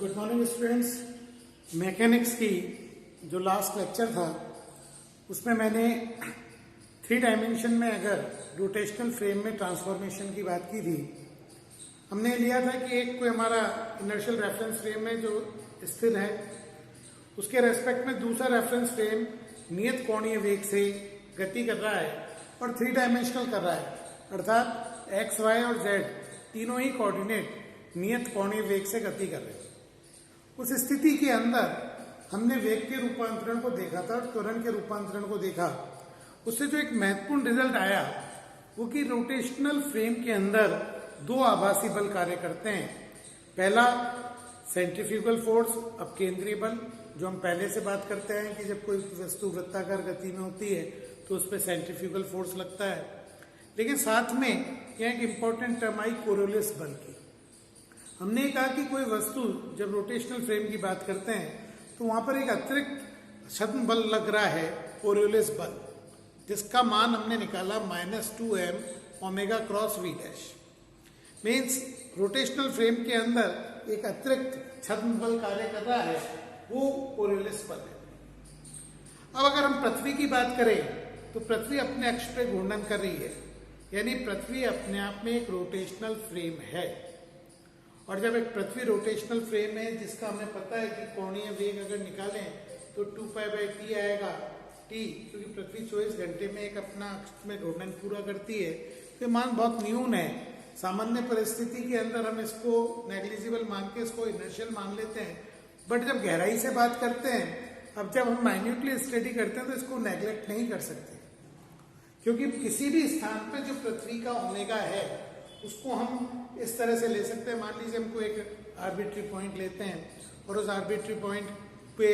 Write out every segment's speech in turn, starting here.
Good morning students. Mechanics की जो last lecture था उसमें मैंने 3 डायमेंशन में अगर रोटेशनल फ्रेम में ट्रांसफॉर्मेशन की बात की थी। हमने लिया था कि एक कोई हमारा इनर्शियल रेफरेंस फ्रेम है जो स्थिर है, उसके रेस्पेक्ट में दूसरा रेफरेंस फ्रेम नियत कोणीय वेग से गति कर रहा है और 3 डायमेंशनल कर रहा है, अर्थात एक्स, वाई और जेड तीनों ही कोऑर्डिनेट नियत कोणीय वेग से गति कर रहे हैं। उस स्थिति के अंदर हमने वेग के रूपांतरण को देखा था और त्वरण के रूपांतरण को देखा। उससे जो एक महत्वपूर्ण रिजल्ट आया वो कि रोटेशनल फ्रेम के अंदर 2 आभासी बल कार्य करते हैं। पहला सेंट्रीफ्यूगल फोर्स, अब केंद्रीय बल, जो हम पहले से बात करते हैं कि जब कोई वस्तु वृत्ताकार गति में होती है तो उस पर सेंट्रीफ्यूगल फोर्स लगता है। लेकिन साथ में यह एक इंपॉर्टेंट टर्म आई कोरियोलिस बल की। हमने कहा कि कोई वस्तु जब रोटेशनल फ्रेम की बात करते हैं तो वहां पर एक अतिरिक्त छद्म बल लग रहा है, कोरियोलिस बल, जिसका मान हमने निकाला -2m omega cross v dash. Means rotational frame के अंदर एक अतिरिक्त छद्म बल कार्य कर रहा है, वो कोरियोलिस बल है। अब अगर हम पृथ्वी की बात करें तो पृथ्वी अपने अक्ष पे घूर्णन कर रही है, यानी पृथ्वी अपने आप में एक रोटेशनल फ्रेम है। और जब एक पृथ्वी रोटेशनल फ्रेम है जिसका हमें पता है कि कोणीय वेग अगर निकालें तो 2π/t आएगा, t क्योंकि पृथ्वी 24 घंटे में एक अपना अक्ष में घूर्णन पूरा करती है, तो मान बहुत न्यून है। सामान्य परिस्थिति के अंदर हम इसको नेग्लिजिबल मान के इसको इनर्शियल मान लेते हैं, बट जब गहराई से बात करते हैं, अब जब हम माइन्यूटली स्टडी करते हैं तो इसको नेग्लेक्ट नहीं कर सकते, क्योंकि किसी भी स्थान पे जो पृथ्वी का ओमेगा है उसको हम इस तरह से ले सकते हैं। मान लीजिए हमको एक आर्बिट्री पॉइंट लेते हैं और उस आर्बिट्री पॉइंट पे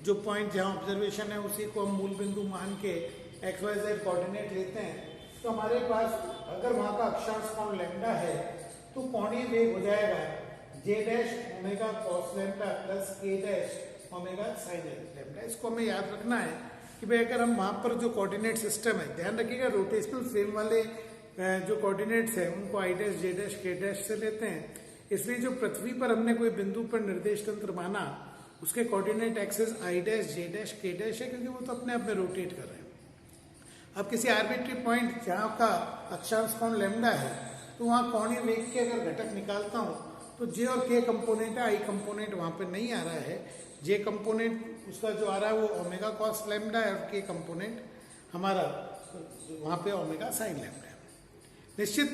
जो पॉइंट जहां ऑब्जर्वेशन है उसी को हम मूल बिंदु मान के XYZ कोऑर्डिनेट लेते हैं, तो हमारे पास अगर वहां का अक्षांश कोण लैम्डा है तो कोणीय वेग हो जाएगा J dash omega cos lambda plus K dash omega sine lambda. इसको हमें याद रखना है कि भाई अगर हम वहां पर जो कोऑर्डिनेट सिस्टम है, ध्यान रखिएगा रोटेशनल फ्रेम वाले जो कोऑर्डिनेट्स है उनको I dash, J dash, K dash से लेते हैं। इसलिए जो पृथ्वी पर हमने कोई बिंदु पर निर्देश तंत्र माना उसके coordinate axis I dash, J dash, K dash है, क्योंकि वो तो अपने आप में रोटेट कर रहे हैं। अब किसी आर्बिट्री पॉइंट जहां का अक्षांश कोण लैम्डा है तो वहां कोणीय वेग के अगर घटक निकालता हूं तो J और K कंपोनेंट है, I कंपोनेंट वहां पर नहीं आ रहा है। J कंपोनेंट उसका जो आ रहा है वो ओमेगा कॉस लैम्डा है और K कंपोनेंट हमारा वहां पे ओमेगा साइन लैम्डा है। निश्चित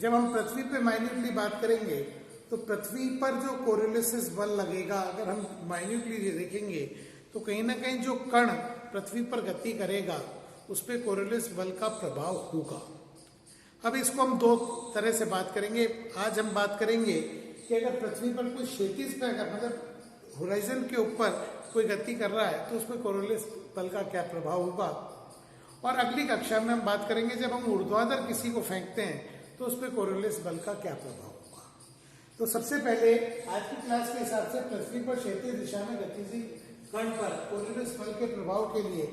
जब हम पृथ्वी पे माइन्यूटली बात करेंगे तो पृथ्वी पर जो कोरियोलिस बल लगेगा, अगर हम माइन्यूटली देखेंगे तो कहीं ना कहीं जो कण पृथ्वी पर गति करेगा उस पर कोरियोलिस बल का प्रभाव होगा। अब इसको हम 2 तरह से बात करेंगे। आज हम बात करेंगे कि अगर पृथ्वी पर कोई क्षैतिज पे अगर मतलब होराइजन के ऊपर कोई गति कर रहा है तो उसमें कोरियोलिस बल का क्या प्रभाव होगा, और अगली कक्षा में हम बात करेंगे जब हम ऊर्ध्वाधर किसी को फेंकते हैं तो उस पर कोरियोलिस बल का क्या प्रभाव होगा। तो सबसे पहले आज की क्लास के हिसाब से पृथ्वी पर क्षैतिज दिशा में गतिशील कण पर कोरियोलिस बल के प्रभाव के लिए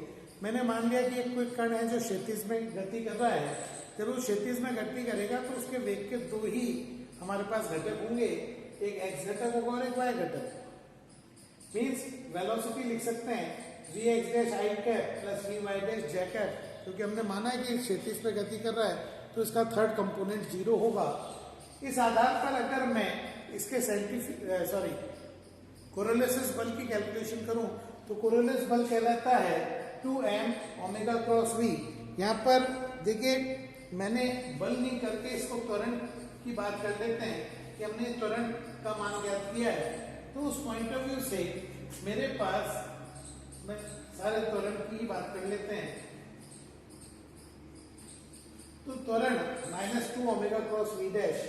मैंने मान लिया कि एक कोई कण है जो क्षैतिज में गति कर रहा है। जब वो क्षैतिज में गति करेगा तो उसके वेग के 2 ही हमारे पास घटक होंगे, एक एक्स घटक होगा और एक वाई घटक। मीन्स वेलोसिटी लिख सकते हैं Vx dash I cap plus Vy dash J cap, क्योंकि हमने माना है कि क्षैतिज पे गति कर रहा है तो इसका थर्ड कंपोनेंट 0 होगा। इस आधार पर अगर मैं इसके कोरियोलिस बल की कैलकुलेशन करूं तो कोरियोलिस बल कहलाता है 2m ओमेगा क्रॉस v। यहाँ पर देखिए मैंने बल नहीं करके इसको त्वरण की बात कर लेते हैं कि हमने त्वरण का मान ज्ञात किया है। तो उस पॉइंट ऑफ व्यू से मेरे पास मैं सारे त्वरण की बात कर लेते हैं। तो त्वरण -2 ओमेगा क्रॉस v डैश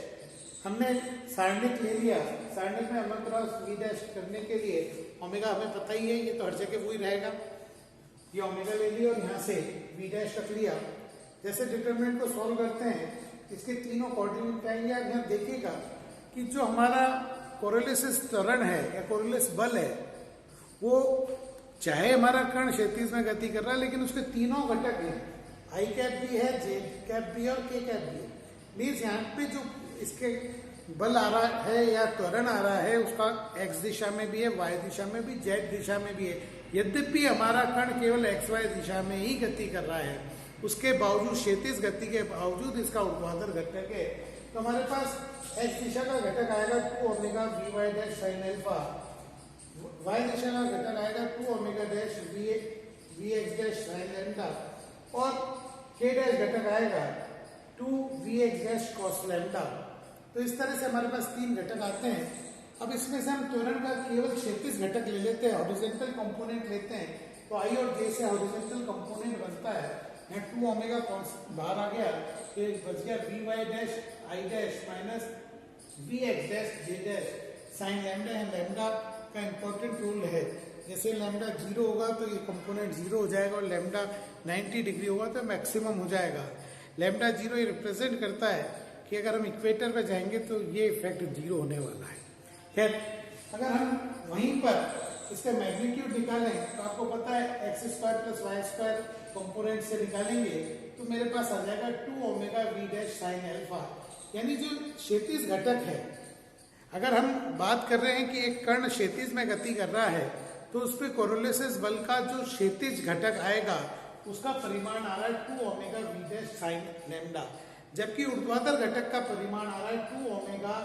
हमने सारणिक ले लिया। सारणिक में ओमेगा क्रॉस v डैश करने के लिए ओमेगा हमें पता ही है, ये तो हर जगह वही रहेगा। ये ओमेगा ले लिया और यहाँ से v डैश रख लिया। जैसे डिटरमिनेंट को सॉल्व करते हैं इसके तीनों कोऑर्डिनेट आएंगे। यहाँ देखिएगा कि जो हमारा कोरियोलिस त्वरण है या कोरियोलिस बल है वो चाहे हमारा कण क्षैतिज में गति कर रहा है लेकिन उसके तीनों घटक हैं, I कैप भी है, J कैप भी है और K कैप भी है। मीन्स यहाँ पे जो इसके बल आ रहा है या त्वरण आ रहा है उसका एक्स दिशा में भी है, वाई दिशा में भी, जेड दिशा में भी है। यद्यपि हमारा कण केवल एक्स वाई दिशा में ही गति कर रहा है, उसके बावजूद क्षैतिज गति के बावजूद इसका ऊर्ध्वाधर घटक है, तो हमारे पास एक्स दिशा का घटक आएगा 2 omega V Y dash sine alpha, Y दिशा का घटक आएगा 2 omega dash V X dash sine lambda, और के डैश घटक आएगा 2 V X dash cos lambda. तो इस तरह से हमारे पास 3 घटक आते हैं। अब इसमें से हम त्वरण का केवल क्षैतिज घटक ले लेते हैं, हॉरिजॉन्टल कंपोनेंट लेते हैं, तो आई और जे से हॉरिजॉन्टल कंपोनेंट बनता है। यहाँ 2 ओमेगा बाहर आ गया, तो बच गया V Y dash I dash minus V X dash J dash sine lambda है। लैम्डा का इंपॉर्टेंट रूल है, जैसे लैम्डा 0 होगा तो ये कंपोनेंट 0 हो जाएगा, और लैम्डा 90 डिग्री होगा तो मैक्सिमम हो जाएगा। लैम्डा 0 ये रिप्रेजेंट करता है कि अगर हम इक्वेटर पे जाएंगे तो ये इफेक्ट 0 होने वाला है। खैर, अगर हम वहीं पर इसका मैग्नीट्यूड निकालें तो आपको पता है X square plus Y square component से निकालेंगे तो मेरे पास आ जाएगा 2 omega V dash sine alpha. यानी जो क्षैतिज घटक है, अगर हम बात कर रहे हैं कि एक कण क्षैतिज में गति कर रहा है तो उस पर कोरोलिसिस बल का जो क्षैतिज घटक आएगा उसका परिमाण आ रहा है 2 omega V dash sine lambda, जबकि ऊर्ध्वाधर घटक का परिमाण आ रहा है 2 omega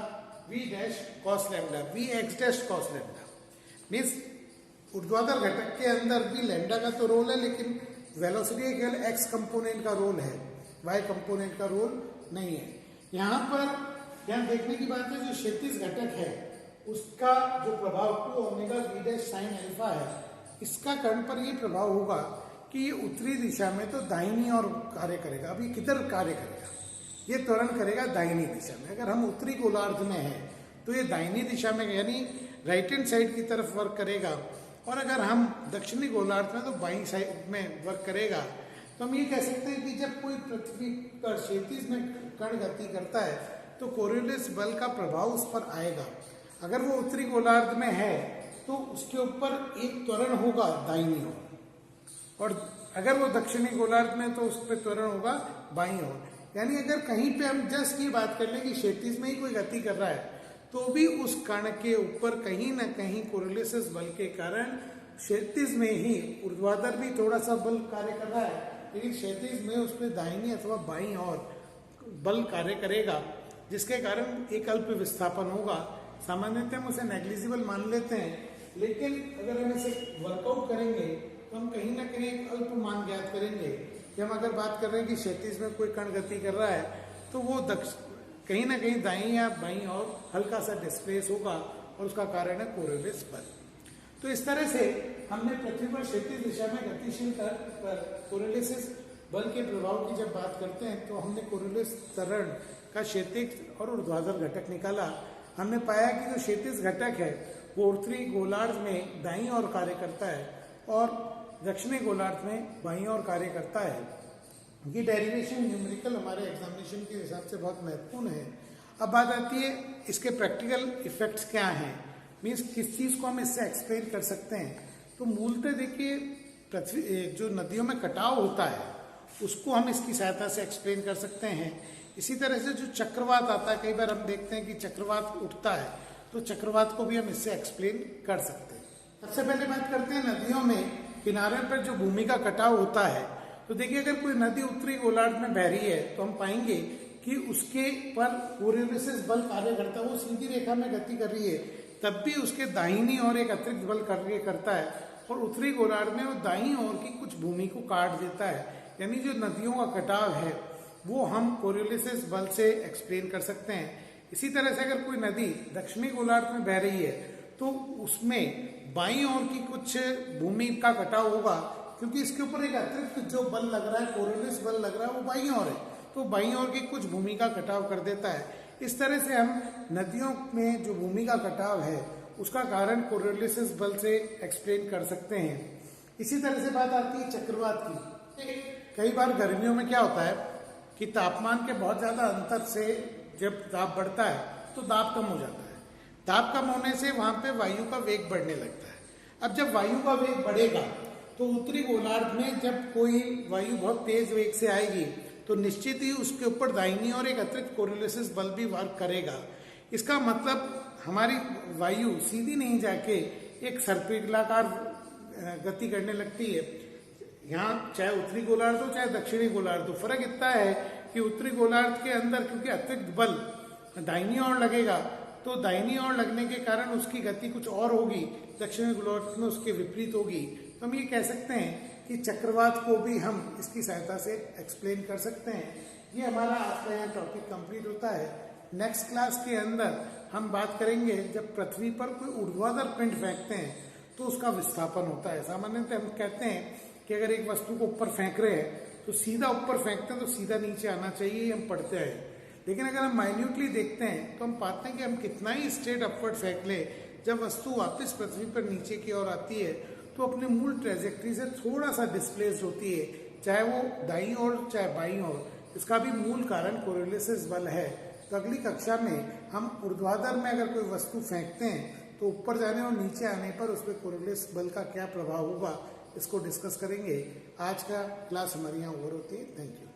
V dash cos lambda, V X dash cos lambda. Means ऊर्ध्वाधर घटक के अंदर भी लैम्डा का तो रोल है, लेकिन वेलोसिटी केवल एक्स कंपोनेंट का रोल है, वाई कंपोनेंट का रोल नहीं है। यहाँ पर ध्यान देखने की बात है, जो क्षैतिज घटक है उसका जो प्रभाव 2 omega V dash sine alpha है, इसका कण पर ये प्रभाव होगा कि ये उत्तरी दिशा में तो दाहिनी ओर कार्य करेगा। अभी किधर कार्य करेगा? ये त्वरण करेगा दाहिनी दिशा में। अगर हम उत्तरी गोलार्ध में हैं तो ये दाहिनी दिशा में यानी राइट हैंड साइड की तरफ वर्क करेगा, और अगर हम दक्षिणी गोलार्ध में तो बाईं साइड में वर्क करेगा। तो हम ये कह सकते हैं कि जब कोई पृथ्वी पर क्षैतिज में कण गति करता है तो कोरियोलिस बल का प्रभाव उस पर आएगा। अगर वो उत्तरी गोलार्ध में है तो उसके ऊपर एक त्वरण होगा दाहिनी ओर, और अगर वो दक्षिणी गोलार्ध में तो उस पर त्वरण होगा बाईं ओर। यानी अगर कहीं पे हम जस्ट ये बात कर लें कि क्षैतिज में ही कोई गति कर रहा है तो भी उस कण के ऊपर कहीं ना कहीं कोरियोलिसिस बल के कारण क्षैतिज में ही ऊर्ध्वाधर भी थोड़ा सा बल कार्य कर रहा है, लेकिन क्षैतिज में उस पर दाहिनी अथवा बाईं ओर बल कार्य करेगा, जिसके कारण एक अल्प विस्थापन होगा। सामान्यतः हम उसे नेग्लिजिबल मान लेते हैं, लेकिन अगर हम इसे वर्कआउट करेंगे तो हम कहीं ना कहीं एक अल्प मान ज्ञात करेंगे कि हम अगर बात कर रहे हैं कि क्षैतिज में कोई कण गति कर रहा है तो वो कहीं ना कहीं दाईं या बाईं और हल्का सा डिस्प्लेस होगा, और उसका कारण है कोरियोलिस बल। तो इस तरह से हमने पृथ्वी पर क्षैतिज दिशा में गतिशील पर कोरियोलिसिस बल के प्रभाव की जब बात करते हैं तो हमने कोरियोलिस त्वरण का क्षैतिज और ऊर्ध्वाधर घटक निकाला। हमने पाया कि जो क्षैतिज घटक है वो उत्तरी गोलार्ध में दाईं ओर कार्य करता है और दक्षिणी गोलार्ध में बाईं ओर कार्य करता है। ये डेरिवेशन न्यूमेरिकल हमारे एग्जामिनेशन के हिसाब से बहुत महत्वपूर्ण है। अब बात आती है इसके प्रैक्टिकल इफेक्ट्स क्या हैं, मीन्स किस चीज़ को हम इससे एक्सप्लेन कर सकते हैं। तो मूलतः देखिए, पृथ्वी जो नदियों में कटाव होता है उसको हम इसकी सहायता से एक्सप्लेन कर सकते हैं। इसी तरह से जो चक्रवात आता है, कई बार हम देखते हैं कि चक्रवात उठता है, तो चक्रवात को भी हम इससे एक्सप्लेन कर सकते हैं। सबसे पहले बात करते हैं नदियों में किनारे पर जो भूमि का कटाव होता है। तो देखिए, अगर कोई नदी उत्तरी गोलार्ध में बह रही है तो हम पाएंगे कि उसके पर कोरियोलिसिस बल कार्य करता है, वो सीधी रेखा में गति कर रही है, तब भी उसके दाहिनी ओर एक अतिरिक्त बल कार्य करता है, और उत्तरी गोलार्ध में वो दाईं ओर की कुछ भूमि को काट देता है। यानी जो नदियों का कटाव है वो हम कोरियोलिसिस बल से एक्सप्लेन कर सकते हैं। इसी तरह से अगर कोई नदी दक्षिणी गोलार्ध में बह रही है तो उसमें बाईं ओर की कुछ भूमि का कटाव होगा, क्योंकि इसके ऊपर एक अतिरिक्त जो बल लग रहा है, कोरियोलिस बल लग रहा है, वो बाईं ओर है, तो बाईं ओर की कुछ भूमि का कटाव कर देता है। इस तरह से हम नदियों में जो भूमि का कटाव है उसका कारण कोरियोलिसिस बल से एक्सप्लेन कर सकते हैं। इसी तरह से बात आती है चक्रवात की। कई बार गर्मियों में क्या होता है कि तापमान के बहुत ज्यादा अंतर से जब दाब बढ़ता है तो दाब कम हो जाता है। दाब कम होने से वहां पे वायु का वेग बढ़ने लगता है। अब जब वायु का वेग बढ़ेगा तो उत्तरी गोलार्ध में जब कोई वायु बहुत तेज वेग से आएगी तो निश्चित ही उसके ऊपर दाहिनी और एक अतिरिक्त कोरियोलिसिस बल भी वर्क करेगा। इसका मतलब हमारी वायु सीधी नहीं जाके एक सर्पिलाकार गति करने लगती है। यहाँ चाहे उत्तरी गोलार्ध हो चाहे दक्षिणी गोलार्ध हो, फर्क इतना है कि उत्तरी गोलार्ध के अंदर क्योंकि अतिरिक्त बल दाहिनी ओर लगेगा, तो दाहिनी ओर लगने के कारण उसकी गति कुछ और होगी, दक्षिणी गोलार्ध में उसके विपरीत होगी। तो हम ये कह सकते हैं कि चक्रवात को भी हम इसकी सहायता से एक्सप्लेन कर सकते हैं। ये हमारा आज का यहाँ टॉपिक कंप्लीट होता है। नेक्स्ट क्लास के अंदर हम बात करेंगे जब पृथ्वी पर कोई ऊर्ध्वाधर पिंड फेंकते हैं तो उसका विस्थापन होता है। सामान्यतः हम कहते हैं कि अगर एक वस्तु को ऊपर फेंक रहे हैं तो सीधा ऊपर फेंकते हैं तो सीधा नीचे आना चाहिए, हम पढ़ते हैं। लेकिन अगर हम माइन्यूटली देखते हैं तो हम पाते हैं कि हम कितना ही स्ट्रेट अपवर्ड फेंक ले, जब वस्तु वापस पृथ्वी पर नीचे की ओर आती है तो अपने मूल ट्रेजेक्ट्री से थोड़ा सा डिस्प्लेस्ड होती है, चाहे वो दाईं ओर चाहे बाईं ओर। इसका भी मूल कारण कोरियोलिसिस बल है। तो अगली कक्षा में हम ऊर्ध्वाधर में अगर कोई वस्तु फेंकते हैं तो ऊपर जाने और नीचे आने पर उस पर कोरियोलिस बल का क्या प्रभाव होगा, इसको डिस्कस करेंगे। आज का क्लास हमारी यहाँ ओवर होती है। Thank you.